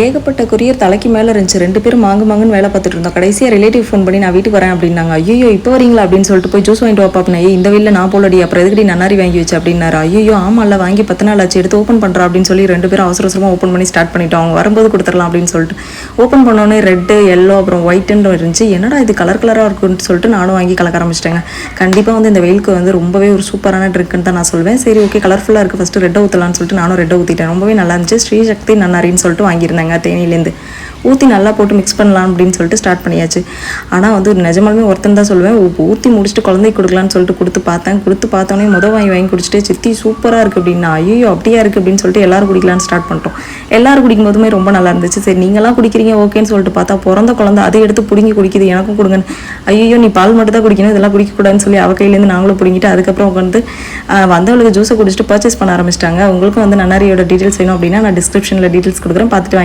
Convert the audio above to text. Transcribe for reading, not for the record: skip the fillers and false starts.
ஏகப்பட்ட கொரியர் தலைக்கு மேலே இருந்துச்சு. 2 பேரும் மாங்குன்னு வேலை பார்த்துட்டு இருந்தோம். கடைசியாக ரிலேட்டிவ் ஃபோன் பண்ணி நான் வீட்டுக்கு வரேன் அப்படின்னாங்க. ஐயோ இப்போ வரீங்களா அப்படின்னு சொல்லிட்டு போய் ஜூஸ் வாங்கிட்டு வாப்பா அப்படின்னா, இந்த வீட்டில் நான் போலடி அப்புறம் எதுக்கடி நன்னாரி வாங்கி வச்சு அப்படின்னாரு. ஐயோ ஆமாம்ல வாங்கி 10 நாள் ஆச்சு, எடுத்து ஓப்பன் பண்ணுறா அப்படின்னு சொல்லி 2 பேரும் அவசரமாக ஓப்பன் பண்ணி ஸ்டார்ட் பண்ணிட்டோம். அவங்க வரும்போது கொடுத்துடலாம் அப்படின்னு சொல்லிட்டு ஓப்பன் பண்ணோன்னே ரெட்டு எல்லோ அப்புறம் ஒயிட்டுன்னு இருந்துச்சு. என்னடா இது கலர் கலராக இருக்குன்னு சொல்லிட்டு நானும் வாங்கி கலக்க ஆரம்பிச்சிட்டேங்க. கண்டிப்பாக வந்து இந்த வெயிலுக்கு வந்து ரொம்பவே ஒரு சூப்பரான ட்ரிக்குன்னு தான் நான் சொல்வேன். சரி ஓகே கலர்ஃபுல்லாக இருக்குது, ஃபஸ்ட்டு ரெட்டை ஊற்றலான்னு சொல்லிட்டு நானும் ரெட்டை ஊற்றிட்டேன். ரொம்பவே நல்லா இருந்துச்சு. ஸ்ரீசக்தி நன்னாரின்னு சொல்லிட்டு வாங்கியிருந்தாங்க தேனியிலேருந்து. ஊற்றி நல்லா போட்டு மிக்ஸ் பண்ணலாம் அப்படின்னு சொல்லிட்டு ஸ்டார்ட் பண்ணியாச்சு. ஆனால் வந்து நிஜமாலுமே ஒருத்தன் தான் சொல்லுவேன், ஊற்றி முடிச்சுட்டு குழந்தைக்கு கொடுக்கலான்னு சொல்லிட்டு கொடுத்து பார்த்தோன்னே வாங்கி குடிச்சிட்டு சித்தி சூப்பராக இருக்குது அப்படின்னா, ஐயோ அப்படியா இருக்குது அப்படின்னு சொல்லிட்டு எல்லாரும் குடிக்கலான்னு ஸ்டார்ட் பண்ணிட்டோம். எல்லாரும் குடிக்கும் போதுமே ரொம்ப நல்லா இருந்துச்சு. சரி நீங்களாம் குடிக்கிறீங்க ஓகேன்னு சொல்லிட்டு பார்த்தா பிறந்த குழந்தை அதை எடுத்து பிடுங்கி குடிக்குது, எனக்கும் கொடுங்கன்னு. ஐயோ நீ பால் மட்டும் தான் குடிக்கணும், இதெல்லாம் குடிக்கக்கூடாதுன்னு சொல்லி அவ கையிலேருந்து நாங்களும் பிடிங்கிட்டு அதுக்கப்புறம் உட்காந்து வந்தவளுக்கு ஜூஸை குடிச்சிட்டு பர்ச்சேஸ் பண்ண ஆரம்பிச்சிட்டாங்க. உங்களுக்கும் வந்து நன்னாரியோட டீட்டெயில்ஸ் வேணும் அப்படின்னா நான் டிஸ்கிரிப்ஷனில் டீட்டெயில்ஸ் கொடுக்குறேன், பார்த்துட்டு